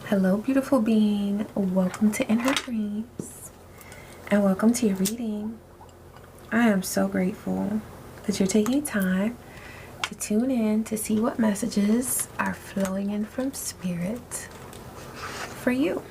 Hello, beautiful being. Welcome to In Her Dreams and welcome to your reading. I am so grateful that you're taking time to tune in to see what messages are flowing in from Spirit for you.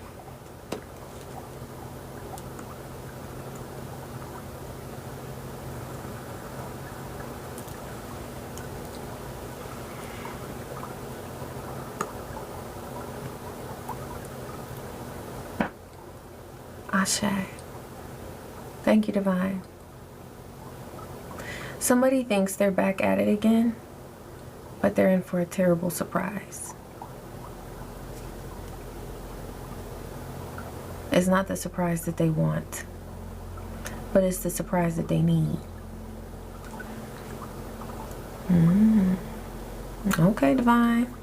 Ashe. Thank you, Divine. Somebody thinks they're back at it again, but they're in for a terrible surprise. It's not the surprise that they want, but it's the surprise that they need. Okay, Divine.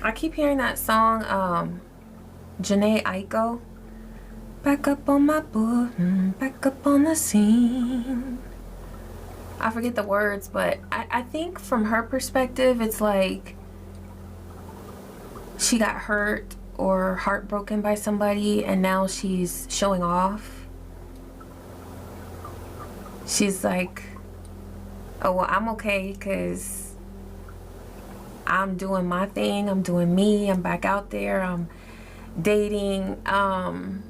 I keep hearing that song, Janae Aiko. Back up on my book, back up on the scene. I forget the words, but I think from her perspective, it's like she got hurt or heartbroken by somebody and now she's showing off. She's like, oh, well, I'm okay because I'm doing my thing, I'm doing me, I'm back out there, I'm dating, and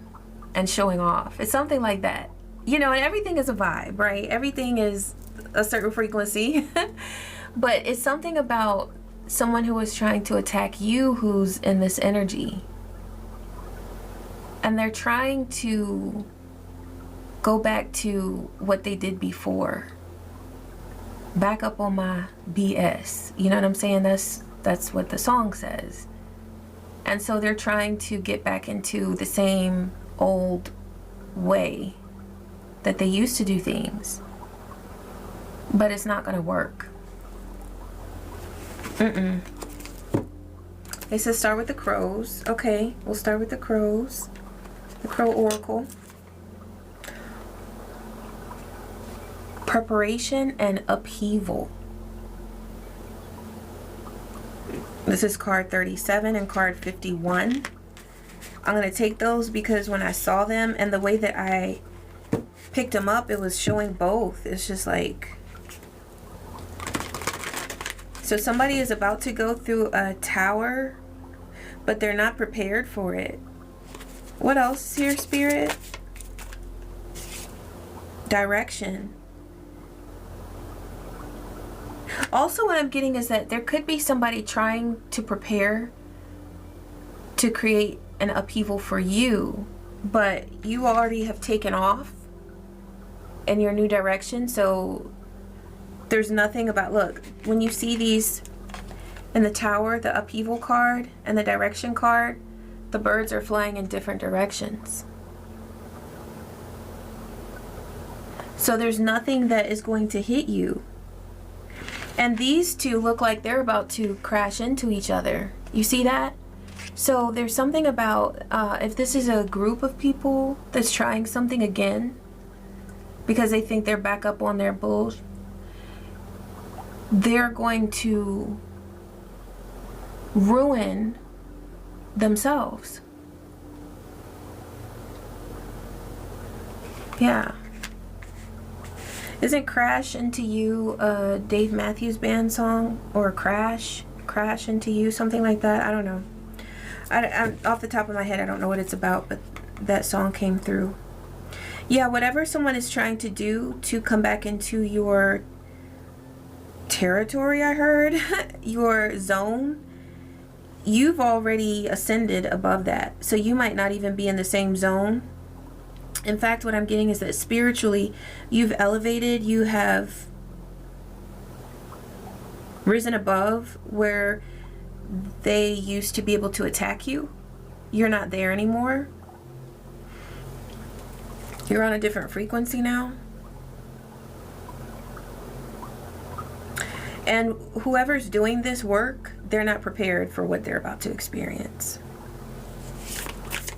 showing off. It's something like that. You know, and everything is a vibe, right? Everything is a certain frequency. But it's something about someone who is trying to attack you who's in this energy. And they're trying to go back to what they did before. Back up on my BS. You know what I'm saying? That's what the song says. And so they're trying to get back into the same old way that they used to do things. But it's not going to work. They said start with the crows. Okay, we'll start with the crows. The crow oracle. Preparation and upheaval. This is card 37 and card 51. I'm going to take those because when I saw them and the way that I picked them up, it was showing both. It's just like... So somebody is about to go through a tower, but they're not prepared for it. What else is here, Spirit? Direction. Also, what I'm getting is that there could be somebody trying to prepare to create an upheaval for you, but you already have taken off in your new direction. So there's nothing about, look, when you see these in the tower, the upheaval card and the direction card, the birds are flying in different directions. So there's nothing that is going to hit you. And these two look like they're about to crash into each other. You see that? So there's something about if this is a group of people that's trying something again because they think they're back up on their bullshit, they're going to ruin themselves. Yeah. Isn't Crash Into You a Dave Matthews Band song? Or Crash Into You, something like that? I don't know. I'm off the top of my head, I don't know what it's about, but that song came through. Yeah, whatever someone is trying to do to come back into your territory, I heard, your zone, you've already ascended above that. So you might not even be in the same zone. In fact, what I'm getting is that spiritually, you've elevated, you have risen above where they used to be able to attack you. You're not there anymore. You're on a different frequency now. And whoever's doing this work, they're not prepared for what they're about to experience.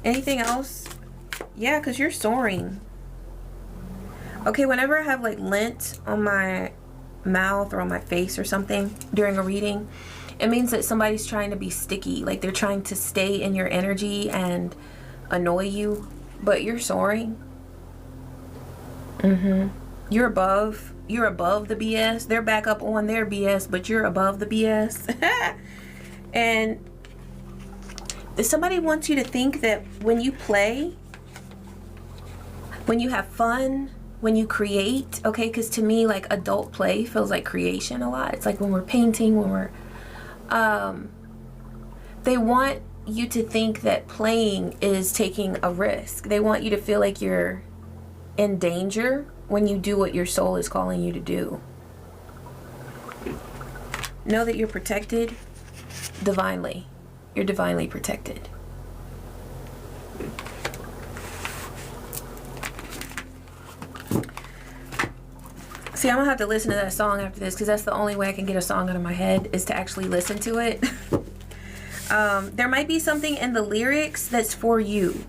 Anything else? Yeah, because you're soaring. Okay, whenever I have like lint on my mouth or on my face or something during a reading, it means that somebody's trying to be sticky. Like they're trying to stay in your energy and annoy you, but you're soaring. You're above the BS. They're back up on their BS, but you're above the BS. And somebody wants you to think that when you play, when you have fun, when you create, okay, because to me, like, adult play feels like creation a lot. It's like when we're painting, when we're they want you to think that playing is taking a risk. They want you to feel like you're in danger when you do what your soul is calling you to do. Know that you're protected divinely. You're divinely protected. See, I'm gonna have to listen to that song after this, because that's the only way I can get a song out of my head, is to actually listen to it. There might be something in the lyrics that's for you.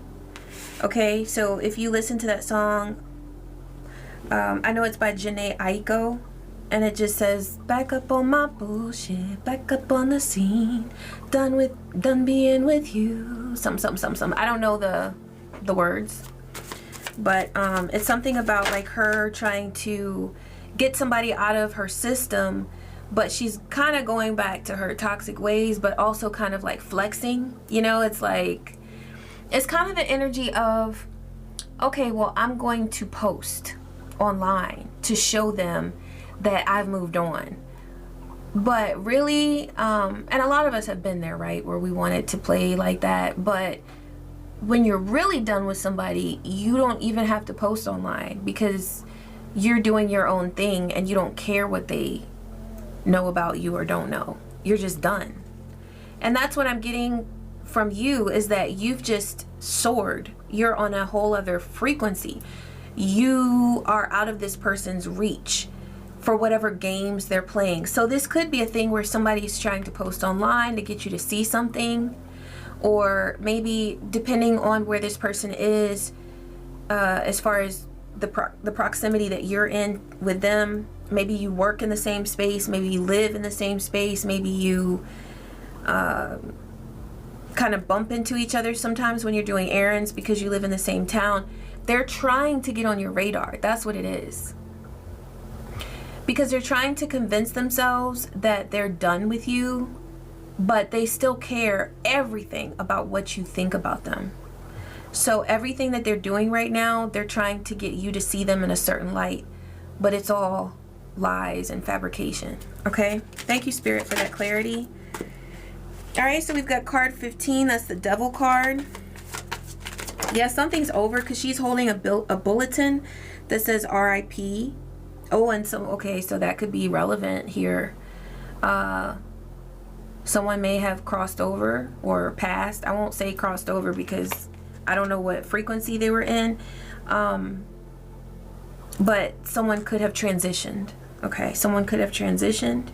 Okay, so if you listen to that song, I know it's by Janae Aiko, and it just says, back up on my bullshit, back up on the scene, done being with you, some. I don't know the words, but it's something about like her trying to get somebody out of her system, but she's kind of going back to her toxic ways, but also kind of like flexing, you know. It's like, it's kind of the energy of, okay, well, I'm going to post online to show them that I've moved on. But really, and a lot of us have been there, right, where we wanted to play like that, but when you're really done with somebody, you don't even have to post online, because you're doing your own thing and you don't care what they know about you or don't know. You're just done. And that's what I'm getting from you, is that you've just soared. You're on a whole other frequency. You are out of this person's reach for whatever games they're playing. So this could be a thing where somebody's trying to post online to get you to see something, or maybe depending on where this person is, as far as the proximity that you're in with them. Maybe you work in the same space, maybe you live in the same space, maybe you kind of bump into each other sometimes when you're doing errands because you live in the same town. They're trying to get on your radar. That's what it is. Because they're trying to convince themselves that they're done with you, but they still care everything about what you think about them. So everything that they're doing right now, they're trying to get you to see them in a certain light, but it's all lies and fabrication. Okay? Thank you, Spirit, for that clarity. All right, so we've got card 15. That's the Devil card. Yeah, something's over, because she's holding a bulletin that says RIP. Oh, and so, okay, so that could be relevant here. Someone may have crossed over or passed. I won't say crossed over because I don't know what frequency they were in. But someone could have transitioned. Okay, someone could have transitioned.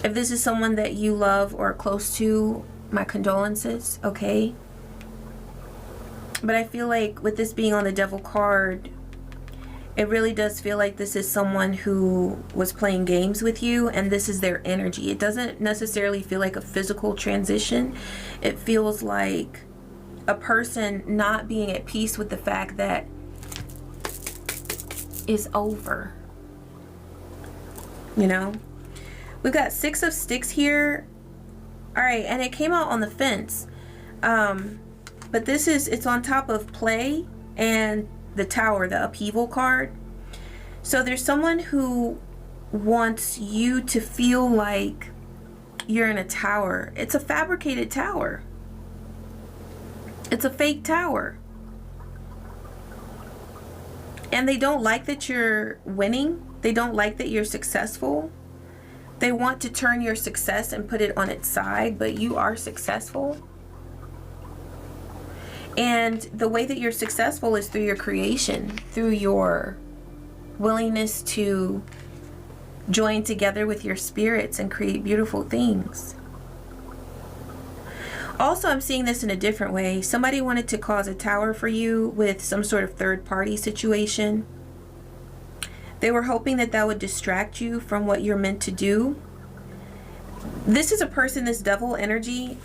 If this is someone that you love or are close to, my condolences, okay? But I feel like with this being on the Devil card, it really does feel like this is someone who was playing games with you, and this is their energy. It doesn't necessarily feel like a physical transition. It feels like a person not being at peace with the fact that it's over. You know? We've got 6 of Sticks here. All right, and it came out on the fence. But this is, it's on top of play and the Tower, the upheaval card. So there's someone who wants you to feel like you're in a tower. It's a fabricated tower. It's a fake tower. And they don't like that you're winning. They don't like that you're successful. They want to turn your success and put it on its side, but you are successful. And the way that you're successful is through your creation, through your willingness to join together with your spirits and create beautiful things. Also, I'm seeing this in a different way. Somebody wanted to cause a tower for you with some sort of third-party situation. They were hoping that that would distract you from what you're meant to do. This is a person, this devil energy.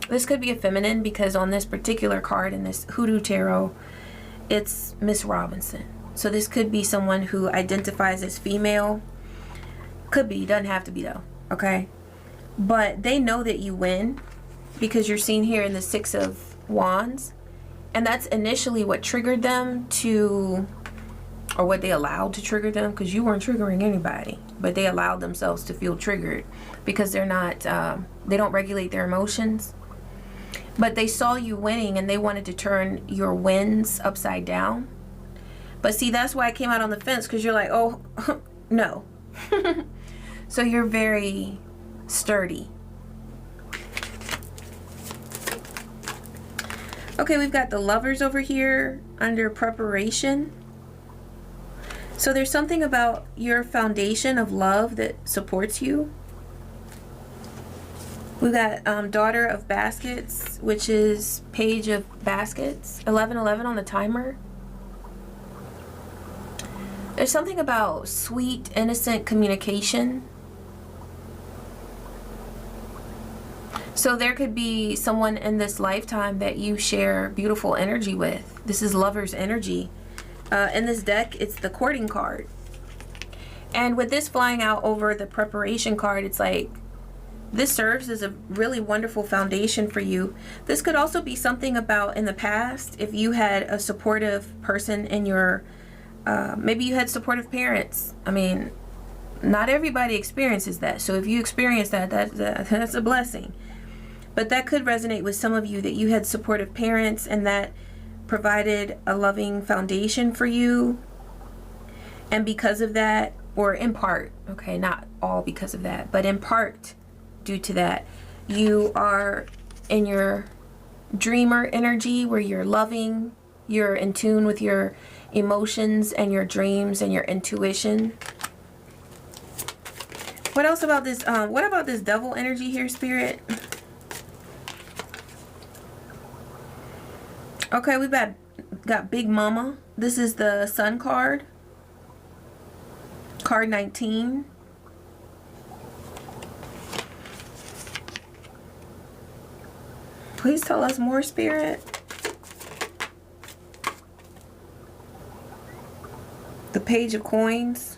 This could be a feminine, because on this particular card in this Hoodoo Tarot, it's Miss Robinson. So this could be someone who identifies as female. Could be, doesn't have to be though, okay? But they know that you win, because you're seen here in the Six of Wands. And that's initially what triggered them to, or what they allowed to trigger them, because you weren't triggering anybody, but they allowed themselves to feel triggered because they're not, they don't regulate their emotions. But they saw you winning and they wanted to turn your wins upside down. But see, that's why I came out on the fence, because you're like, oh, no. So you're very sturdy. Okay, we've got the Lovers over here under preparation. So there's something about your foundation of love that supports you. We've got Daughter of Baskets, which is Page of Baskets, 1111 on the timer. There's something about sweet, innocent communication. So there could be someone in this lifetime that you share beautiful energy with. This is Lover's energy. In this deck, it's the courting card. And with this flying out over the preparation card, it's like, this serves as a really wonderful foundation for you. This could also be something about in the past, if you had a supportive person in your, maybe you had supportive parents. I mean, not everybody experiences that. So if you experience that, that's a blessing. But that could resonate with some of you, that you had supportive parents and that provided a loving foundation for you. And because of that, or in part, okay, not all because of that, but in part due to that, you are in your dreamer energy, where you're loving, you're in tune with your emotions and your dreams and your intuition. What else about this? What about this devil energy here, Spirit? Okay, we've got Big Mama. This is the Sun card. Card 19. Please tell us more, Spirit. The Page of Coins.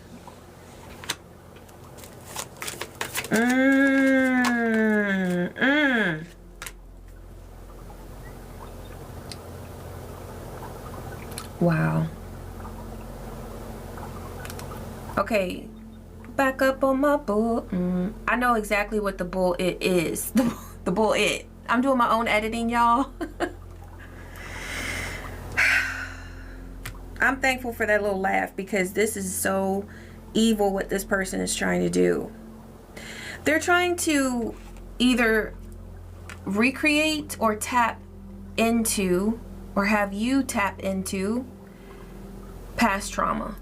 Wow. Okay, back up on my bull. I know exactly what the bull it is. The bull it. I'm doing my own editing, y'all. I'm thankful for that little laugh, because this is so evil what this person is trying to do. They're trying to either recreate or tap into, or have you tap into, past trauma.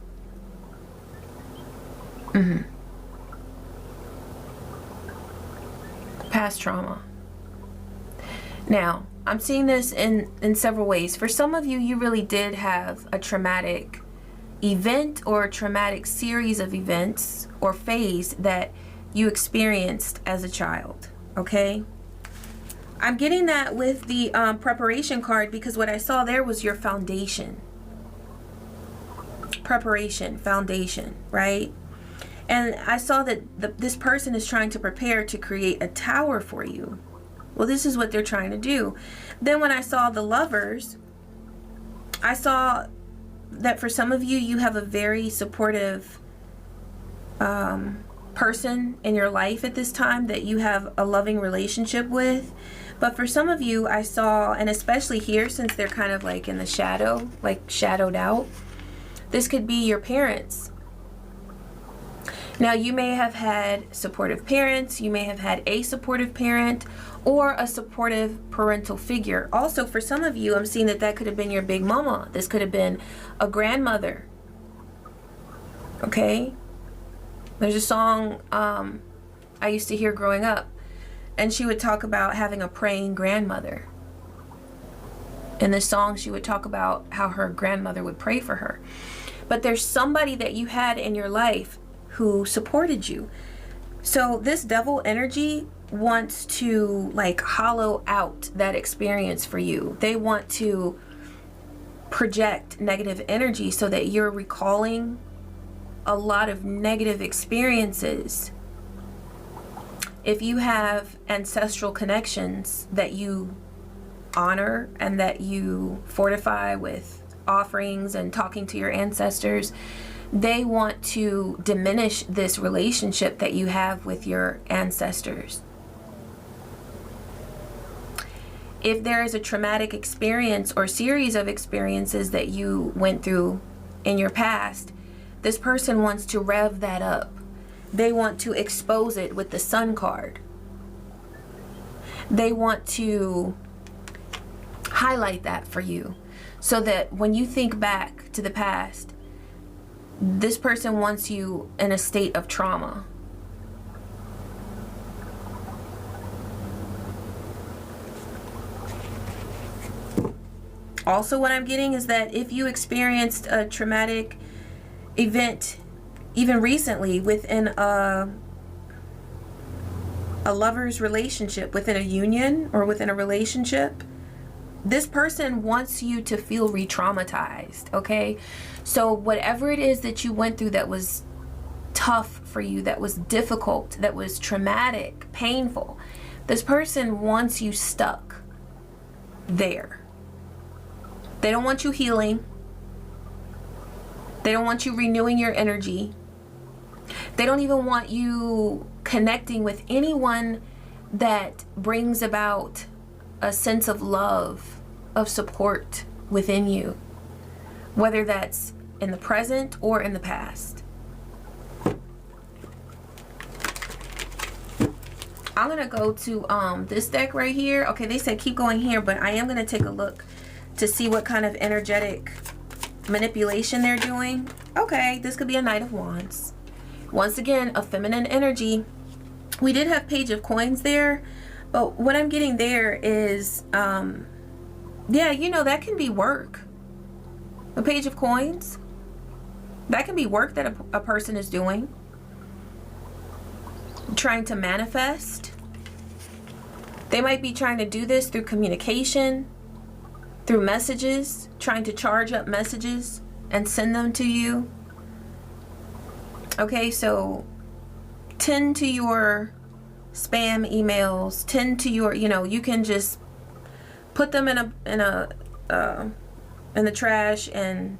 Past trauma. Now, I'm seeing this in several ways. For some of you, you really did have a traumatic event or a traumatic series of events or phase that you experienced as a child, okay? I'm getting that with the preparation card, because what I saw there was your foundation. Preparation, foundation, right? And I saw that this person is trying to prepare to create a tower for you. Well, this is what they're trying to do. Then when I saw the Lovers, I saw that for some of you, you have a very supportive person in your life at this time that you have a loving relationship with. But for some of you, I saw, and especially here, since they're kind of like in the shadow, like shadowed out, this could be your parents. Now, you may have had supportive parents, you may have had a supportive parent, or a supportive parental figure. Also, for some of you, I'm seeing that that could have been your big mama. This could have been a grandmother. Okay? There's a song I used to hear growing up, and she would talk about having a praying grandmother. In this song, she would talk about how her grandmother would pray for her. but there's somebody that you had in your life who supported you. So this devil energy wants to like hollow out that experience for you. They want to project negative energy so that you're recalling a lot of negative experiences. If you have ancestral connections that you honor and that you fortify with offerings and talking to your ancestors, they want to diminish this relationship that you have with your ancestors. If there is a traumatic experience or series of experiences that you went through in your past, this person wants to rev that up. They want to expose it with the Sun card. They want to highlight that for you so that when you think back to the past, this person wants you in a state of trauma. Also, what I'm getting is that if you experienced a traumatic event even recently within a lover's relationship, within a union or within a relationship, this person wants you to feel re-traumatized, okay? So whatever it is that you went through that was tough for you, that was difficult, that was traumatic, painful, this person wants you stuck there. They don't want you healing. They don't want you renewing your energy. They don't even want you connecting with anyone that brings about a sense of love, of support within you, whether that's in the present or in the past. I'm gonna go to this deck right here. Okay, they said keep going here, but I am gonna take a look to see what kind of energetic manipulation they're doing. Okay, this could be a Knight of Wands. Once again, a feminine energy. We did have Page of Coins there, but what I'm getting there is, yeah, you know, that can be work. A Page of Coins, that can be work that a person is doing. Trying to manifest. They might be trying to do this through communication, through messages, trying to charge up messages and send them to you. Okay, so tend to your spam emails, tend to your, you know, you can just put them in the trash and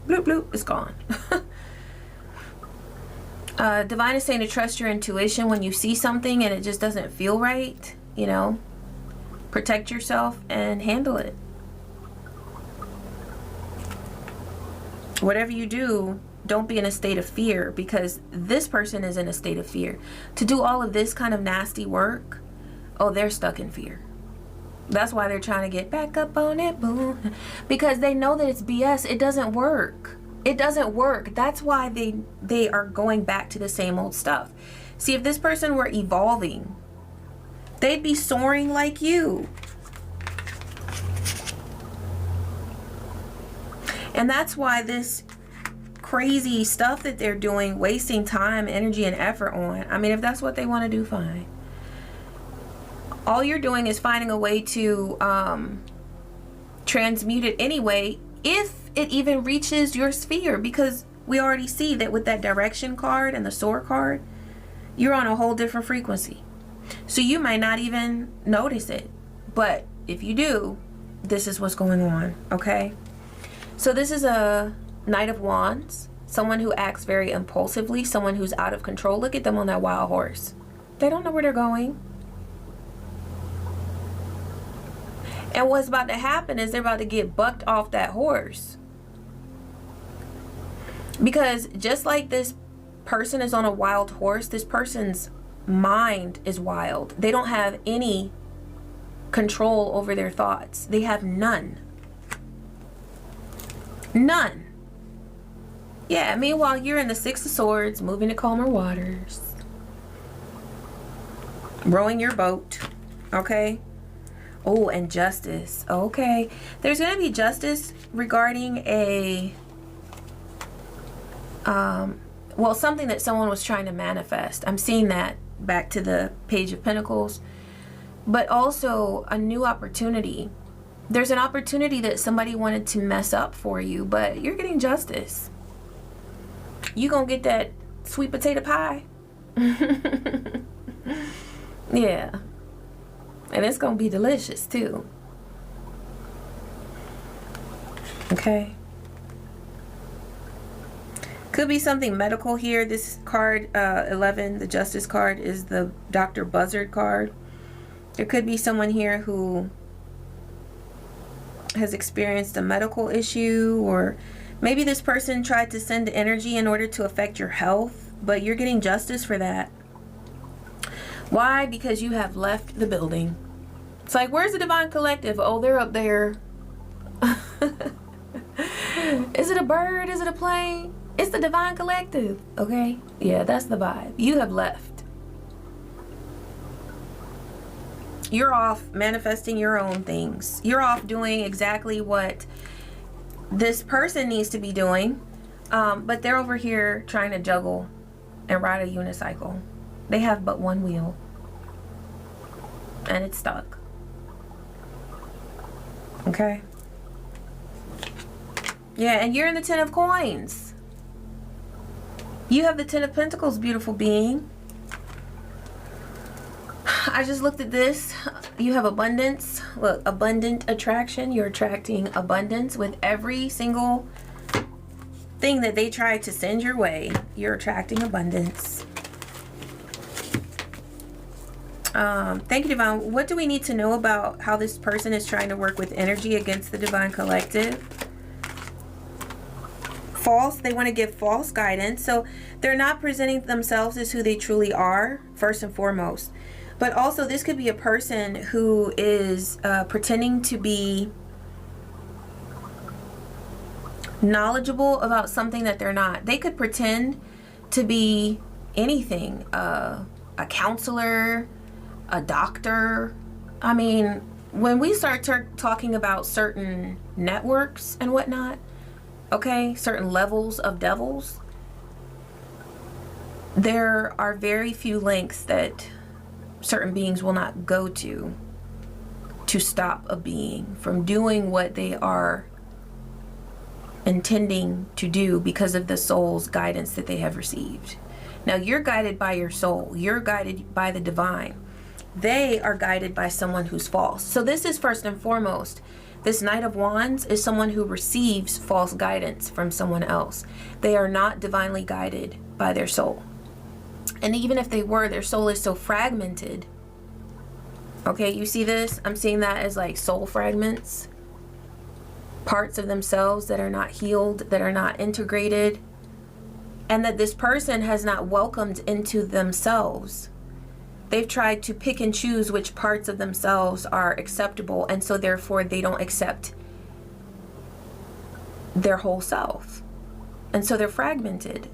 bloop bloop, it's gone. Divine is saying to trust your intuition when you see something and it just doesn't feel right, you know. Protect yourself and handle it. Whatever you do, don't be in a state of fear, because this person is in a state of fear. To do all of this kind of nasty work, oh, they're stuck in fear. That's why they're trying to get back up on it, boo. Because they know that it's BS. It doesn't work. It doesn't work. That's why they are going back to the same old stuff. See, if this person were evolving, they'd be soaring like you. And that's why this crazy stuff that they're doing, wasting time, energy, and effort on, I mean, if that's what they want to do, fine. All you're doing is finding a way to transmute it anyway, if it even reaches your sphere, because we already see that with that direction card and the sword card, you're on a whole different frequency. So you might not even notice it, but if you do, this is what's going on, okay? So this is a Knight of Wands, someone who acts very impulsively, someone who's out of control. Look at them on that wild horse. They don't know where they're going. And what's about to happen is they're about to get bucked off that horse. Because just like this person is on a wild horse, this person's mind is wild. They don't have any control over their thoughts. They have none. None. Yeah, meanwhile, you're in the Six of Swords, moving to calmer waters. Rowing your boat. Okay? Oh, and justice. Okay. There's going to be justice regarding a well, something that someone was trying to manifest. I'm seeing that back to the Page of Pentacles. But also a new opportunity. There's an opportunity that somebody wanted to mess up for you, but you're getting justice. You gonna get that sweet potato pie. Yeah. And it's gonna be delicious too. Okay. Could be something medical here. This card, 11, the Justice card, is the Dr. Buzzard card. There could be someone here who has experienced a medical issue, or maybe this person tried to send energy in order to affect your health, but you're getting justice for that. Why? Because you have left the building. It's like, where's the Divine Collective? Oh, they're up there. Is it a bird? Is it a plane? It's the Divine Collective. Okay? Yeah, that's the vibe. You have left. You're off manifesting your own things. You're off doing exactly what this person needs to be doing. But they're over here trying to juggle and ride a unicycle. They have but one wheel. And it's stuck. Okay? Yeah, and you're in the Ten of Coins. You have the Ten of Pentacles, beautiful being. I just looked at this. You have abundance. Look, abundant attraction. You're attracting abundance with every single thing that they try to send your way. You're attracting abundance. Thank you, Divine. What do we need to know about how this person is trying to work with energy against the Divine Collective? False. They want to give false guidance. So they're not presenting themselves as who they truly are, first and foremost. But also, this could be a person who is pretending to be knowledgeable about something that they're not. They could pretend to be anything. A counselor, a doctor. I mean, when we start talking about certain networks and whatnot, okay, certain levels of devils, there are very few lengths that certain beings will not go to stop a being from doing what they are intending to do because of the soul's guidance that they have received. Now, you're guided by your soul. You're guided by the divine. They are guided by someone who's false. So this is first and foremost. This Knight of Wands is someone who receives false guidance from someone else. They are not divinely guided by their soul. And even if they were, their soul is so fragmented. Okay, you see this? I'm seeing that as like soul fragments. Parts of themselves that are not healed, that are not integrated. And that this person has not welcomed into themselves. They've tried to pick and choose which parts of themselves are acceptable, and so therefore they don't accept their whole self. And so they're fragmented.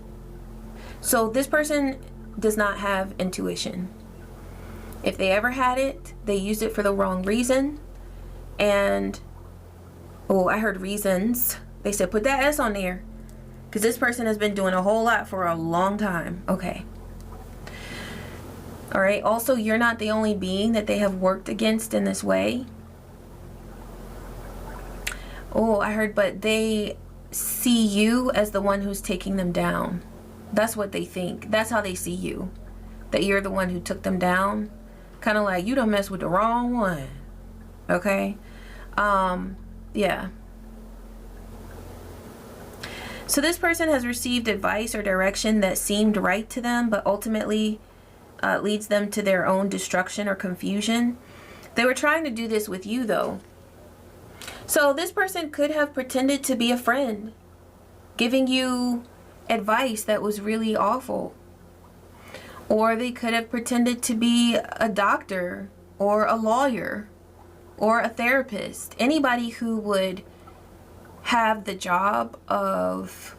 So this person does not have intuition. If they ever had it, they used it for the wrong reason. And, oh, I heard reasons. They said put that S on there. Because this person has been doing a whole lot for a long time. Okay. All right. Also, you're not the only being that they have worked against in this way. Oh, I heard, but they see you as the one who's taking them down. That's what they think. That's how they see you. That you're the one who took them down. Kind of like, you done messed with the wrong one. Okay? Yeah. So this person has received advice or direction that seemed right to them, but ultimately leads them to their own destruction or confusion. They were trying to do this with you, though. So this person could have pretended to be a friend, giving you advice that was really awful. Or they could have pretended to be a doctor or a lawyer or a therapist. Anybody who would have the job of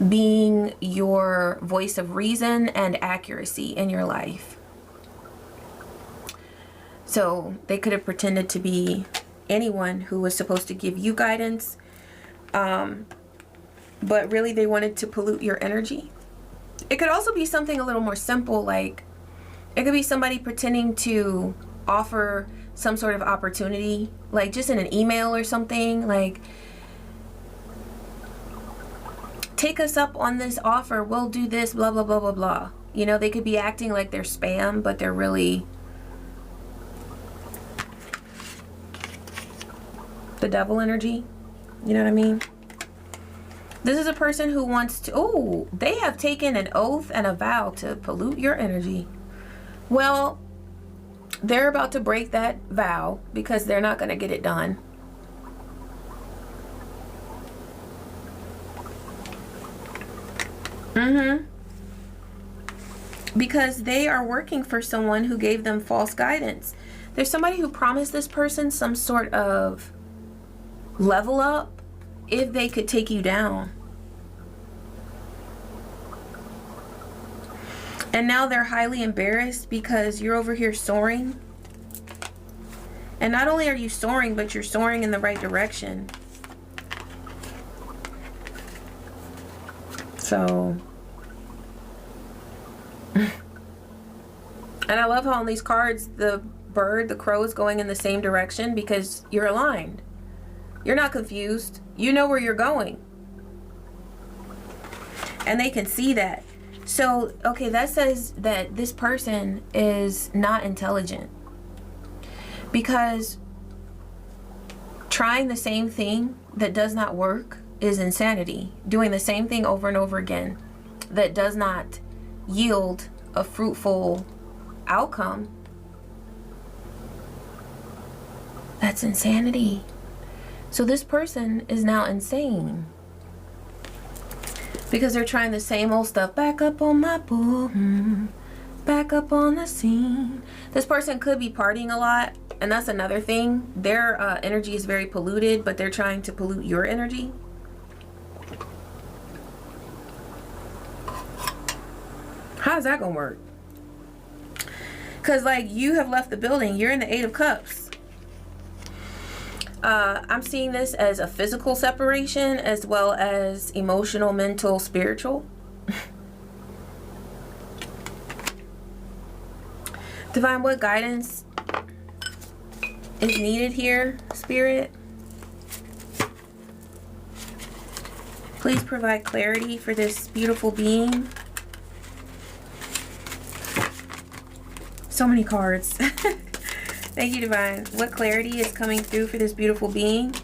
being your voice of reason and accuracy in your life. So they could have pretended to be anyone who was supposed to give you guidance. but really they wanted to pollute your energy. It could also be something a little more simple, like it could be somebody pretending to offer some sort of opportunity, like just in an email or something, like, take us up on this offer, we'll do this, blah, blah, blah, blah, blah. You know, they could be acting like they're spam, but they're really the devil energy. You know what I mean? This is a person who wants to, oh, they have taken an oath and a vow to pollute your energy. Well, they're about to break that vow because they're not going to get it done. Because they are working for someone who gave them false guidance. There's somebody who promised this person some sort of level up if they could take you down. And now they're highly embarrassed because you're over here soaring. And not only are you soaring, but you're soaring in the right direction. So, and I love how on these cards, the bird, the crow is going in the same direction because you're aligned. You're not confused. You know where you're going. And they can see that. So, okay, that says that this person is not intelligent. Because trying the same thing that does not work is insanity. Doing the same thing over and over again that does not yield a fruitful outcome, that's insanity. So this person is now insane because they're trying the same old stuff. Back up on my pool, back up on the scene. This person could be partying a lot, and that's another thing. Their energy is very polluted, but they're trying to pollute your energy. How's that gonna work? Because, like, you have left the building. You're in the Eight of Cups. I'm seeing this as a physical separation as well as emotional, mental, spiritual. Divine, what guidance is needed here, Spirit? Please provide clarity for this beautiful being. So many cards. Thank you, Divine. What clarity is coming through for this beautiful being?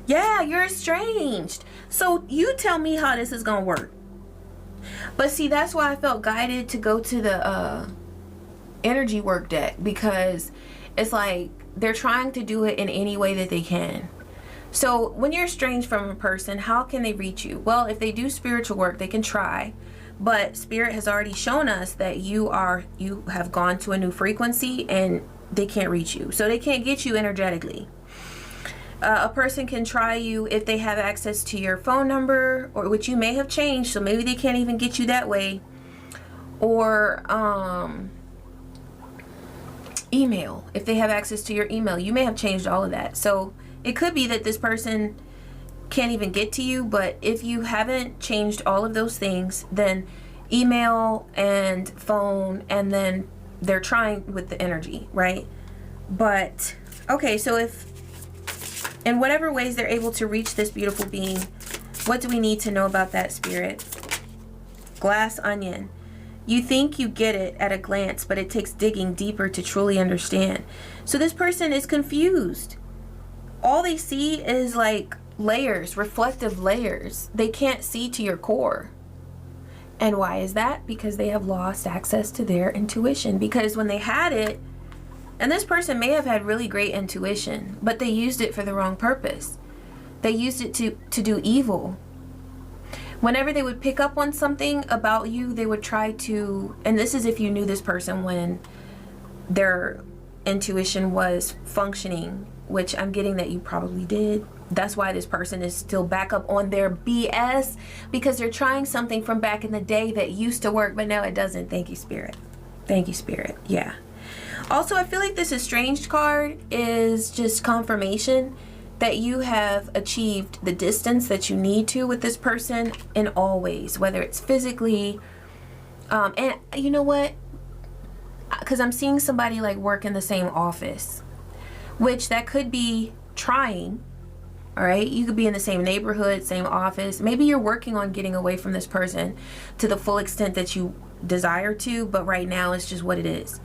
Yeah, you're estranged. So you tell me how this is gonna work. But see, that's why I felt guided to go to the energy work deck, because it's like they're trying to do it in any way that they can. So when you're estranged from a person, how can they reach you? Well, if they do spiritual work, they can try. But Spirit has already shown us that you have gone to a new frequency and they can't reach you. So they can't get you energetically. A person can try you if they have access to your phone number, or which you may have changed, so maybe they can't even get you that way. Or email. If they have access to your email, you may have changed all of that. So it could be that this person can't even get to you, but if you haven't changed all of those things, then email and phone, and then they're trying with the energy, right? But okay, so if in whatever ways they're able to reach this beautiful being, what do we need to know about that, Spirit? Glass onion. You think you get it at a glance, but it takes digging deeper to truly understand. So this person is confused. All they see is like layers, reflective layers. They can't see to your core. And why is that? Because they have lost access to their intuition. Because when they had it, and this person may have had really great intuition, but they used it for the wrong purpose. They used it to do evil. Whenever they would pick up on something about you, they would try to, and this is if you knew this person when their intuition was functioning, which I'm getting that you probably did. That's why this person is still back up on their BS, because they're trying something from back in the day that used to work, but now it doesn't. Thank you, Spirit. Thank you, Spirit. Yeah. Also, I feel like this estranged card is just confirmation that you have achieved the distance that you need to with this person in all ways, whether it's physically, and you know what? Because I'm seeing somebody like work in the same office, which that could be trying. All right, you could be in the same neighborhood, same office. Maybe you're working on getting away from this person to the full extent that you desire to, but right now it's just what it is.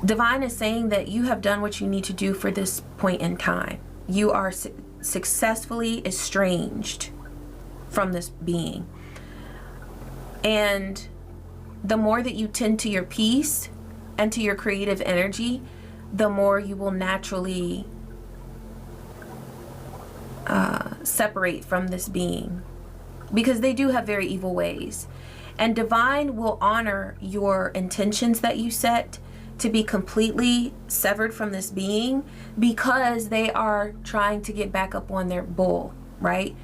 Divine is saying that you have done what you need to do for this point in time. You are successfully estranged from this being. And the more that you tend to your peace and to your creative energy, the more you will naturally separate from this being, because they do have very evil ways. And Divine will honor your intentions that you set to be completely severed from this being, because they are trying to get back up on their bull, right?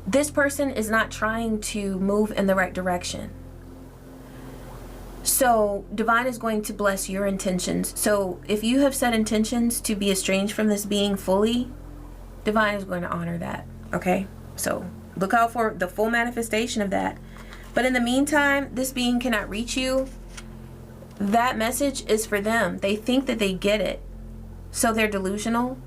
This person is not trying to move in the right direction. So Divine is going to bless your intentions. So if you have set intentions to be estranged from this being fully, Divine is going to honor that, okay? So look out for the full manifestation of that. But in the meantime, this being cannot reach you. That message is for them. They think that they get it, so they're delusional.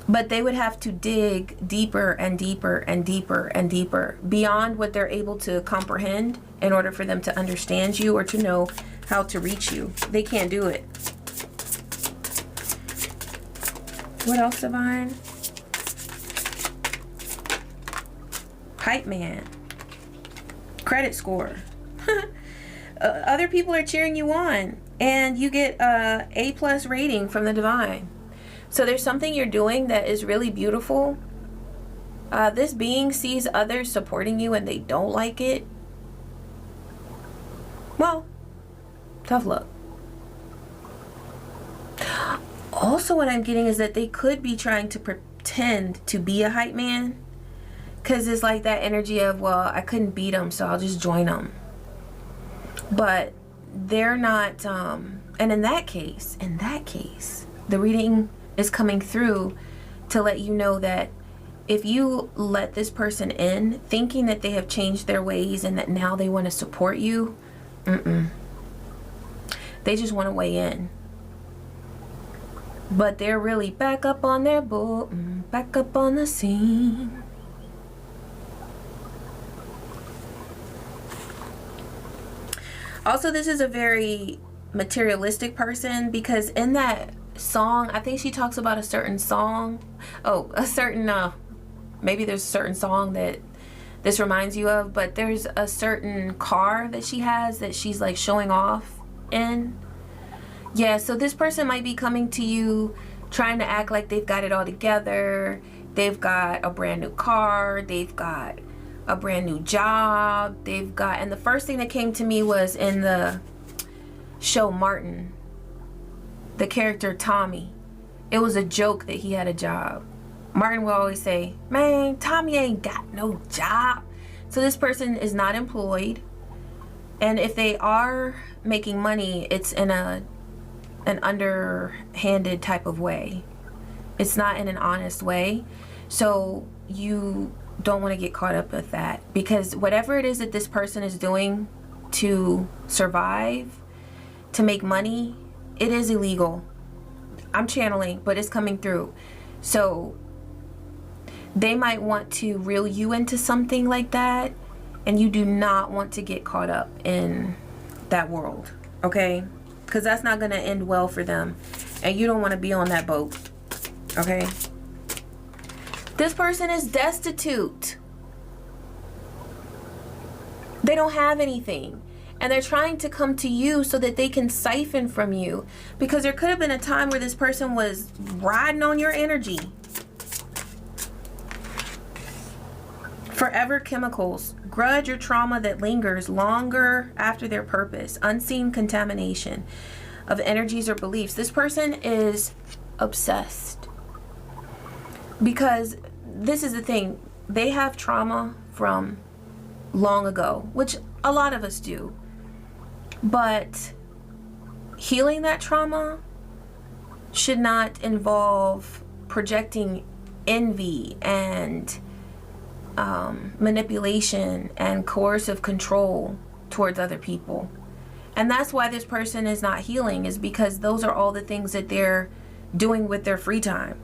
But they would have to dig deeper and deeper and deeper and deeper beyond what they're able to comprehend in order for them to understand you or to know how to reach you. They can't do it. What else, Divine? Hype man. Credit score. Other people are cheering you on, and you get a A+ rating from the Divine. So there's something you're doing that is really beautiful. This being sees others supporting you and they don't like it. Well, tough luck. Also, what I'm getting is that they could be trying to pretend to be a hype man, because it's like that energy of, well, I couldn't beat them, so I'll just join them. But they're not, and in that case, the reading is coming through to let you know that if you let this person in thinking that they have changed their ways and that now they want to support you, they just want to weigh in. But they're really back up on their bull, back up on the scene. Also, this is a very materialistic person, because in that song, I think she talks about a certain song. Oh, a certain, maybe there's a certain song that this reminds you of, but there's a certain car that she has that she's like showing off in. Yeah, so this person might be coming to you trying to act like they've got it all together. They've got a brand new car. They've got a brand new job. They've got, and the first thing that came to me was in the show Martin, the character Tommy. It was a joke that he had a job. Martin will always say, man, Tommy ain't got no job. So this person is not employed, and if they are making money, it's in an underhanded type of way. It's not in an honest way. So you don't want to get caught up with that, because whatever it is that this person is doing to survive, to make money, it is illegal. I'm channeling, but it's coming through. So they might want to reel you into something like that, and you do not want to get caught up in that world, okay? Because that's not going to end well for them, and you don't want to be on that boat, okay? This person is destitute. They don't have anything, and they're trying to come to you so that they can siphon from you, because there could have been a time where this person was riding on your energy. Forever chemicals, grudge or trauma that lingers longer after their purpose, unseen contamination of energies or beliefs. This person is obsessed, because this is the thing, they have trauma from long ago, which a lot of us do, but healing that trauma should not involve projecting envy and manipulation and coercive control towards other people. And that's why this person is not healing, is because those are all the things that they're doing with their free time,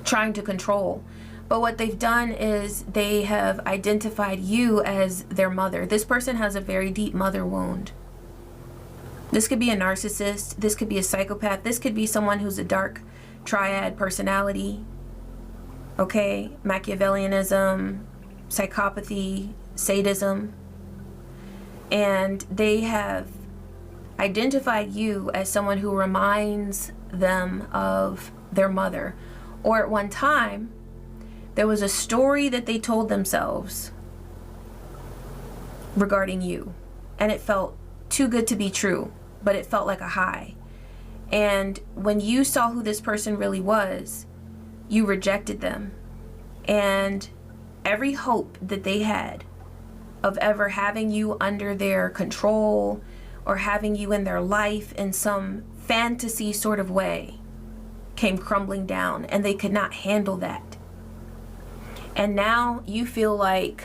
trying to control. But what they've done is they have identified you as their mother. This person has a very deep mother wound. This could be a narcissist. This could be a psychopath. This could be someone who's a dark triad personality. Okay, Machiavellianism, psychopathy, sadism. And they have identified you as someone who reminds them of their mother. Or at one time, there was a story that they told themselves regarding you. And it felt too good to be true, but it felt like a high. And when you saw who this person really was, you rejected them. And every hope that they had of ever having you under their control or having you in their life in some fantasy sort of way came crumbling down, and they could not handle that. And now you feel like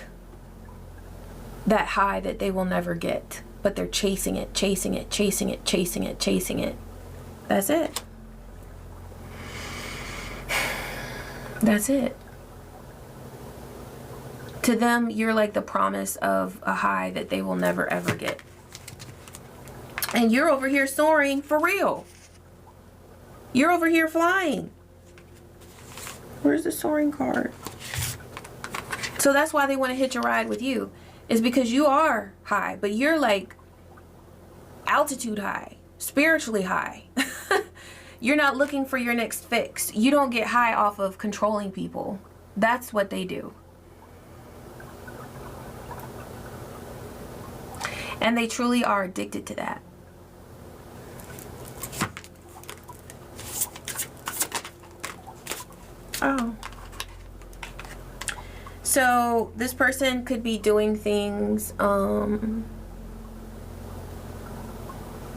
that high that they will never get, but they're chasing it, chasing it, chasing it, chasing it, chasing it. That's it. That's it. To them, you're like the promise of a high that they will never ever get. And you're over here soaring for real. You're over here flying. Where's the soaring card? So that's why they want to hitch a ride with you, is because you are high, but you're like altitude high, spiritually high. You're not looking for your next fix. You don't get high off of controlling people. That's what they do. And they truly are addicted to that. Oh. So this person could be doing things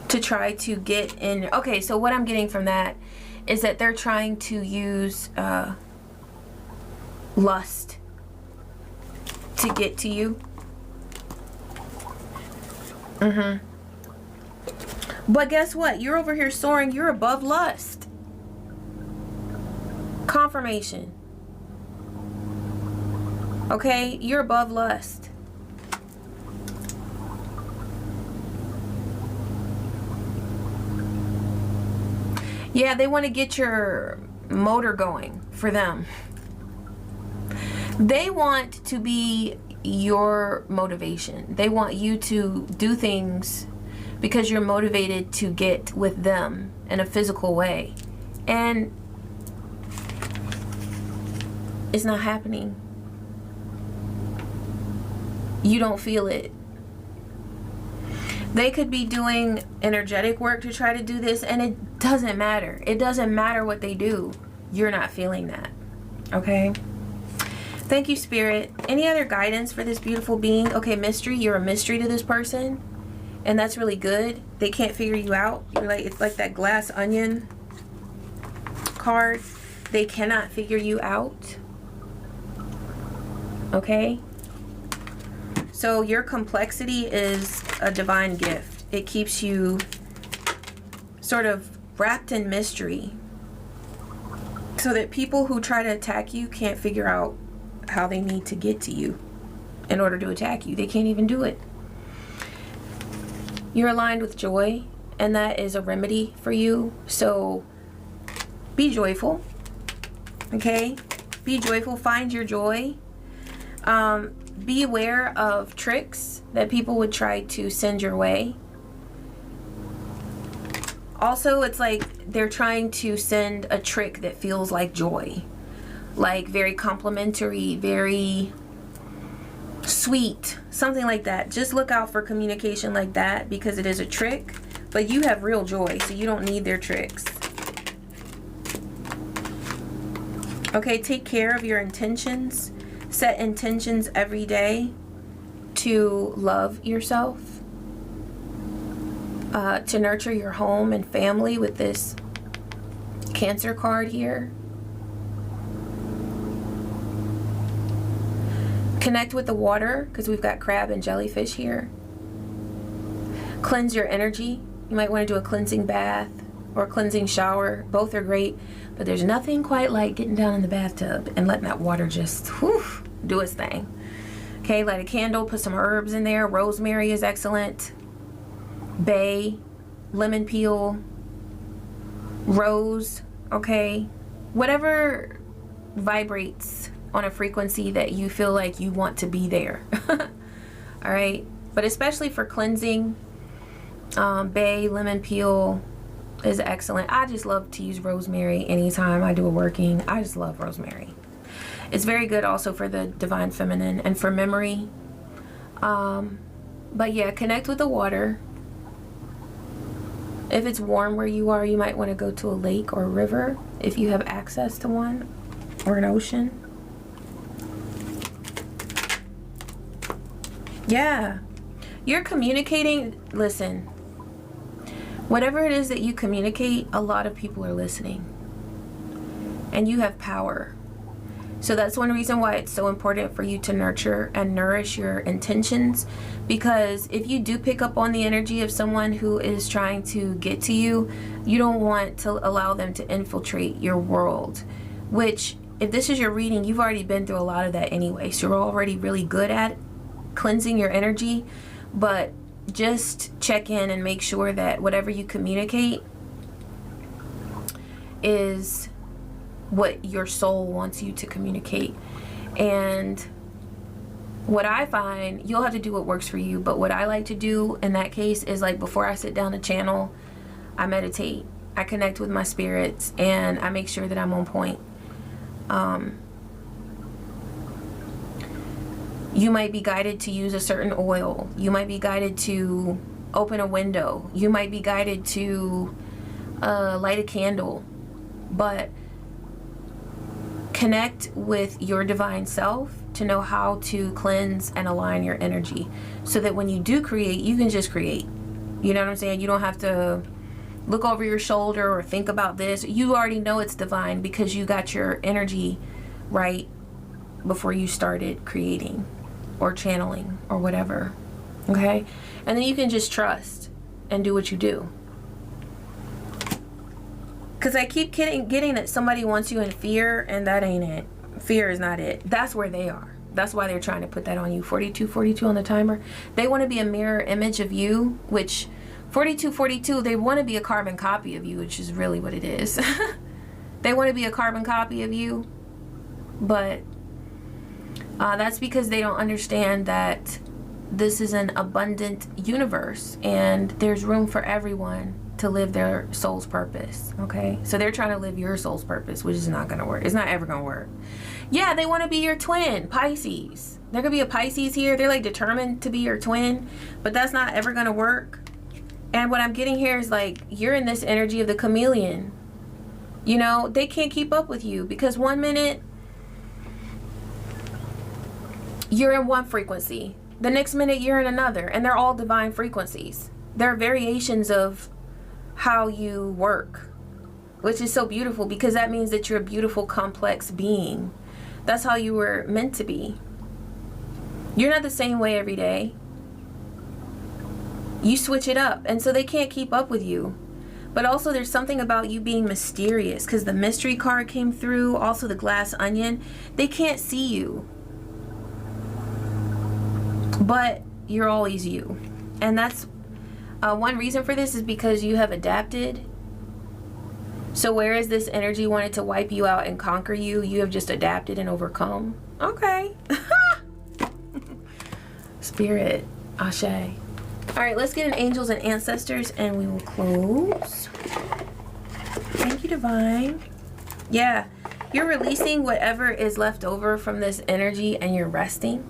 to try to get in. Okay, so what I'm getting from that is that they're trying to use lust to get to you. But guess what? You're over here soaring. You're above lust. Confirmation. Okay? You're above lust. Yeah, they want to get your motor going for them. They want to be your motivation. They want you to do things because you're motivated to get with them in a physical way. And it's not happening. You don't feel it. They could be doing energetic work to try to do this, and it doesn't matter. It doesn't matter what they do. You're not feeling that. Okay? Thank you, Spirit. Any other guidance for this beautiful being? Okay, mystery. You're a mystery to this person, and that's really good. They can't figure you out. You're like, it's like that glass onion card. They cannot figure you out. Okay? So your complexity is a divine gift. It keeps you sort of wrapped in mystery so that people who try to attack you can't figure out how they need to get to you in order to attack you. They can't even do it. You're aligned with joy, and that is a remedy for you. So be joyful. Okay? Be joyful. Find your joy. Be aware of tricks that people would try to send your way. Also, it's like they're trying to send a trick that feels like joy. Like very complimentary, very sweet, something like that. Just look out for communication like that, because it is a trick, but you have real joy, so you don't need their tricks. Okay, take care of your intentions. Set intentions every day to love yourself, to nurture your home and family with this Cancer card here. Connect with the water, because we've got crab and jellyfish here. Cleanse your energy. You might want to do a cleansing bath or a cleansing shower. Both are great, but there's nothing quite like getting down in the bathtub and letting that water just do its thing. Okay, light a candle, put some herbs in there. Rosemary is excellent. Bay, lemon peel, rose, okay? Whatever vibrates on a frequency that you feel like you want to be there. All right, but especially for cleansing, bay, lemon peel is excellent. I just love to use rosemary anytime I do a working. I just love rosemary. It's very good also for the divine feminine and for memory. But yeah, connect with the water. If it's warm where you are, you might want to go to a lake or a river if you have access to one, or an ocean. Yeah, you're communicating. Listen, whatever it is that you communicate, a lot of people are listening, and you have power. So that's one reason why it's so important for you to nurture and nourish your intentions, because if you do pick up on the energy of someone who is trying to get to you, you don't want to allow them to infiltrate your world, which, if this is your reading, you've already been through a lot of that anyway, so you're already really good at cleansing your energy. But just check in and make sure that whatever you communicate is what your soul wants you to communicate. And what I find, you'll have to do what works for you, but what I like to do in that case is, like, before I sit down to channel, I meditate, I connect with my spirits, and I make sure that I'm on point. You might be guided to use a certain oil. You might be guided to open a window. You might be guided to light a candle. But connect with your divine self to know how to cleanse and align your energy, so that when you do create, you can just create. You know what I'm saying? You don't have to look over your shoulder or think about this. You already know it's divine because you got your energy right before you started creating or channeling or whatever. Okay? And then you can just trust and do what you do. Because I keep getting that somebody wants you in fear, and that ain't it. Fear is not it. That's where they are. That's why they're trying to put that on you. 4242 on the timer. They want to be a mirror image of you, which 4242, they want to be a carbon copy of you, which is really what it is. They want to be a carbon copy of you, but that's because they don't understand that this is an abundant universe and there's room for everyone to live their soul's purpose. Okay, so they're trying to live your soul's purpose, which is not gonna work. It's not ever gonna work. Yeah, they want to be your twin, Pisces. There could be a Pisces here. They're like determined to be your twin, but that's not ever gonna work. And what I'm getting here is, like, you're in this energy of the chameleon. You know, they can't keep up with you because one minute you're in one frequency, the next minute you're in another, and they're all divine frequencies. They're variations of how you work, which is so beautiful, because that means that you're a beautiful, complex being. That's how you were meant to be. You're not the same way every day. You switch it up, and so they can't keep up with you. But also there's something about you being mysterious, because the mystery card came through, also the glass onion. They can't see you, but you're always you. And that's one reason for this, is because you have adapted. So whereas this energy wanted to wipe you out and conquer you, you have just adapted and overcome. Okay. Spirit, Ashe. All right, let's get an angels and ancestors, and we will close. Thank you, divine. Yeah, you're releasing whatever is left over from this energy, and you're resting.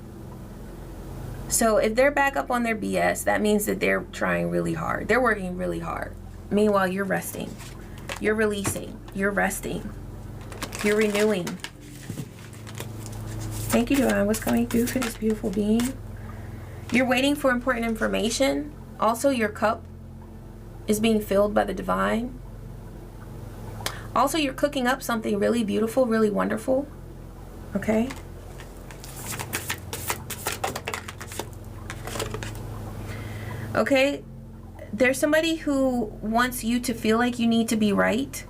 So if they're back up on their BS, that means that they're trying really hard. They're working really hard. Meanwhile, you're resting. You're releasing. You're resting. You're renewing. Thank you, divine. What's coming through for this beautiful being? You're waiting for important information. Also, your cup is being filled by the divine. Also, you're cooking up something really beautiful, really wonderful. Okay? Okay? There's somebody who wants you to feel like you need to be right.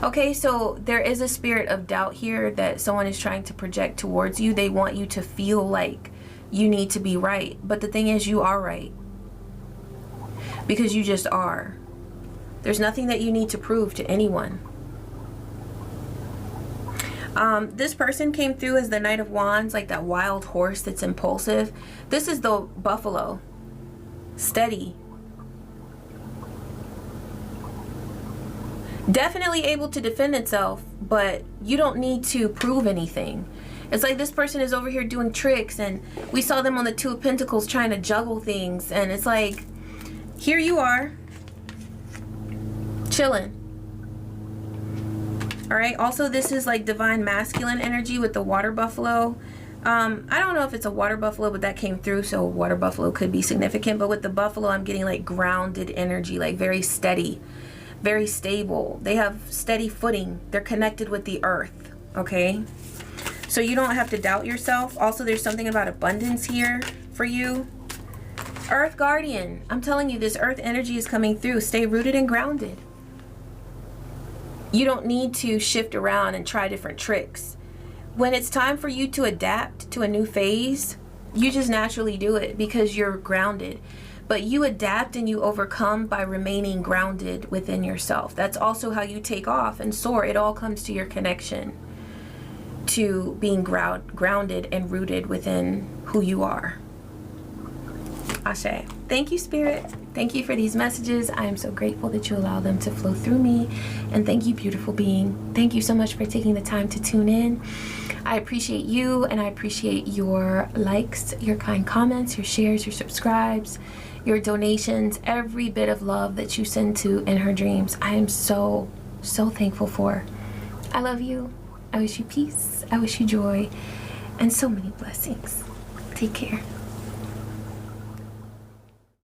Okay, so there is a spirit of doubt here that someone is trying to project towards you. They want you to feel like you need to be right. But the thing is, you are right. Because you just are. There's nothing that you need to prove to anyone. This person came through as the Knight of Wands, like that wild horse that's impulsive. This is the buffalo. Steady. Definitely able to defend itself, but you don't need to prove anything. It's like this person is over here doing tricks, and we saw them on the Two of Pentacles trying to juggle things, and it's like, here you are, chilling. All right, also this is like divine masculine energy with the water buffalo. I don't know if it's a water buffalo, but that came through, so water buffalo could be significant. But with the buffalo, I'm getting like grounded energy, like very steady, very stable. They have steady footing. They're connected with the earth, okay? So you don't have to doubt yourself. Also, there's something about abundance here for you. Earth Guardian. I'm telling you, this earth energy is coming through. Stay rooted and grounded. You don't need to shift around and try different tricks. When it's time for you to adapt to a new phase, you just naturally do it because you're grounded. But you adapt and you overcome by remaining grounded within yourself. That's also how you take off and soar. It all comes to your connection to being grounded and rooted within who you are. Ashe. Thank you, Spirit. Thank you for these messages. I am so grateful that you allow them to flow through me. And thank you, beautiful being. Thank you so much for taking the time to tune in. I appreciate you, and I appreciate your likes, your kind comments, your shares, your subscribes, your donations, every bit of love that you send to In Her Dreams. I am so, so thankful for. I love you. I wish you peace. I wish you joy and so many blessings. Take care.